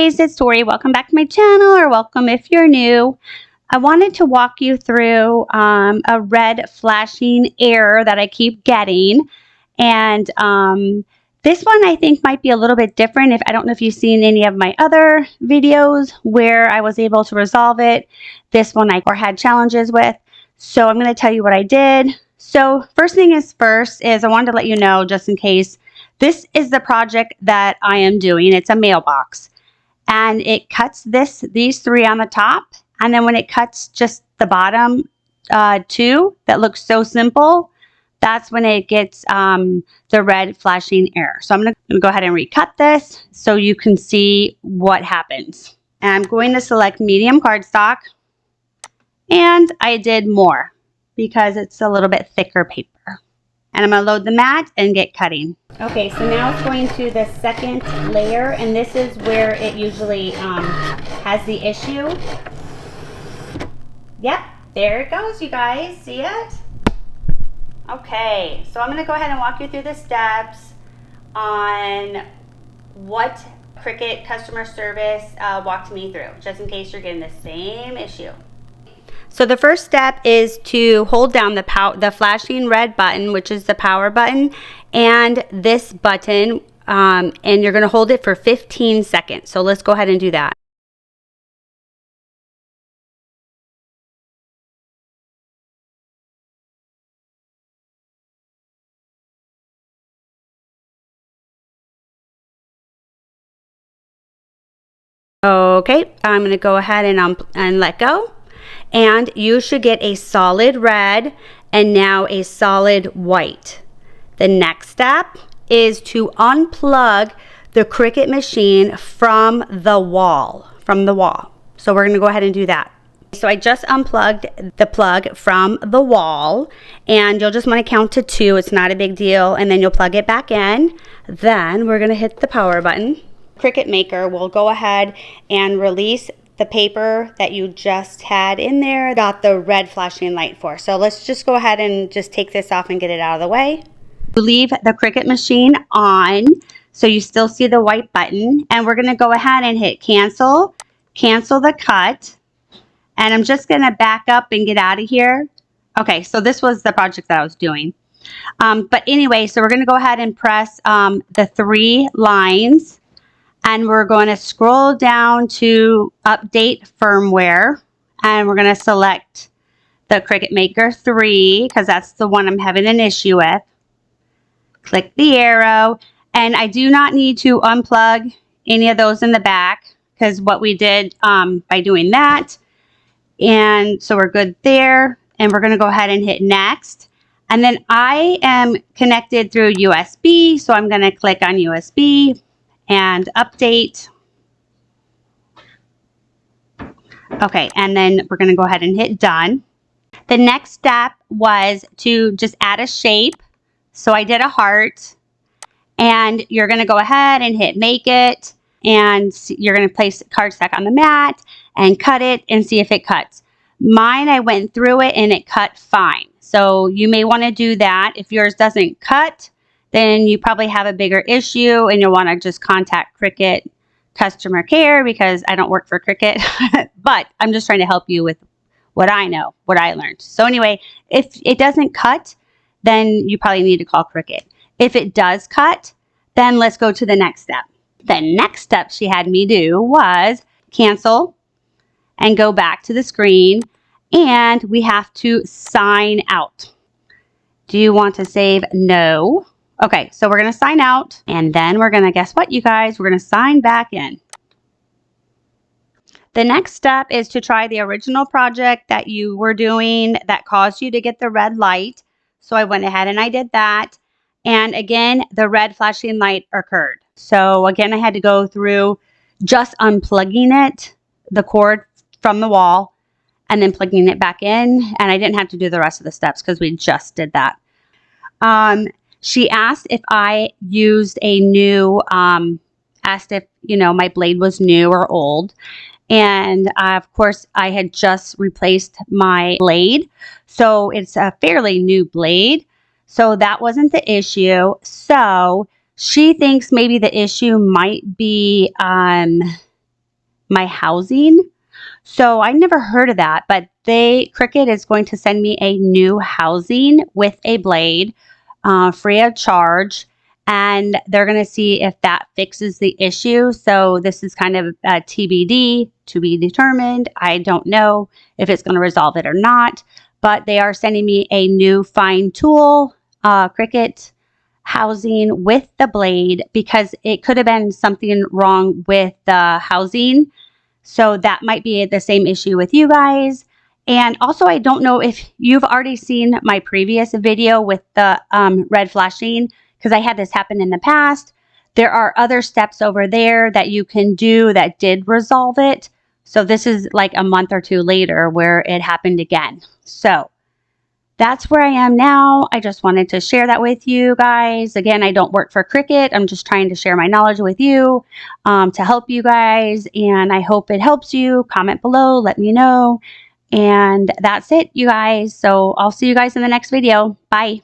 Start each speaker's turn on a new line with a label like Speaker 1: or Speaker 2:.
Speaker 1: Hey, it's Tory. Welcome back to my channel, or welcome if you're new. I wanted to walk you through a red flashing error that I keep getting. And this one I think might be a little bit different. I don't know if you've seen any of my other videos where I was able to resolve it. This one I had challenges with. So I'm going to tell you what I did. So first thing is first is I wanted to let you know, just in case, this is the project that I am doing. It's a mailbox. And it cuts these three on the top. And then when it cuts just the bottom two that looks so simple, that's when it gets the red flashing error. So I'm going to go ahead and recut this so you can see what happens. And I'm going to select medium cardstock. And I did more because it's a little bit thicker paper. And I'm going to load the mat and get cutting. Okay, so now it's going to the second layer, and this is where it usually has the issue. Yep, there it goes, you guys. See it? Okay, so I'm going to go ahead and walk you through the steps on what Cricut customer service walked me through, just in case you're getting the same issue. So the first step is to hold down the flashing red button, which is the power button, and this button, and you're going to hold it for 15 seconds. So let's go ahead and do that. Okay, I'm going to go ahead and let go. And you should get a solid red and now a solid white. The next step is to unplug the Cricut machine from the wall. So we're going to go ahead and do that. So I just unplugged the plug from the wall, and you'll just want to count to 2. It's not a big deal. And then you'll plug it back in. Then we're going to hit the power button. Cricut Maker will go ahead and release the paper that you just had in there, got the red flashing light for. So let's just go ahead and just take this off and get it out of the way. Leave the Cricut machine on so you still see the white button, and we're going to go ahead and hit cancel the cut, and I'm just going to back up and get out of here. Okay, so this was the project that I was doing. But anyway, so we're going to go ahead and press the 3 lines. And we're going to scroll down to update firmware, and we're going to select the Cricut Maker 3 because that's the one I'm having an issue with. Click the arrow, and I do not need to unplug any of those in the back because what we did by doing that. And so we're good there, and we're going to go ahead and hit next. And then I am connected through USB, so I'm going to click on USB and update. Okay, and then we're going to go ahead and hit done. The next step was to just add a shape. So I did a heart, and you're going to go ahead and hit make it, and you're going to place cardstock on the mat and cut it and see if it cuts. Mine, I went through it and it cut fine. So you may want to do that. If yours doesn't cut, then you probably have a bigger issue and you'll want to just contact Cricut customer care, because I don't work for Cricut, but I'm just trying to help you with what I know, what I learned. So anyway, if it doesn't cut, then you probably need to call Cricut. If it does cut, then let's go to the next step. The next step she had me do was cancel and go back to the screen, and we have to sign out. Do you want to save? No. Okay, so we're going to sign out, and then we're going to, guess what, you guys? We're going to sign back in. The next step is to try the original project that you were doing that caused you to get the red light. So I went ahead and I did that. And again, the red flashing light occurred. So again, I had to go through just unplugging it, the cord from the wall, and then plugging it back in. And I didn't have to do the rest of the steps because we just did that. She asked if I used a new, asked if, my blade was new or old. And of course, I had just replaced my blade. So it's a fairly new blade. So that wasn't the issue. So she thinks maybe the issue might be my housing. So I never heard of that, but Cricut is going to send me a new housing with a blade, free of charge, and they're going to see if that fixes the issue. So this is kind of TBD, to be determined. I don't know if it's going to resolve it or not, but they are sending me a new fine tool, Cricut housing with the blade, because it could have been something wrong with the housing. So that might be the same issue with you guys. And also, I don't know if you've already seen my previous video with the red flashing, because I had this happen in the past. There are other steps over there that you can do that did resolve it. So this is like a month or two later where it happened again. So that's where I am now. I just wanted to share that with you guys. Again, I don't work for Cricut. I'm just trying to share my knowledge with you to help you guys. And I hope it helps you. Comment below. Let me know. And that's it, you guys. So I'll see you guys in the next video. Bye.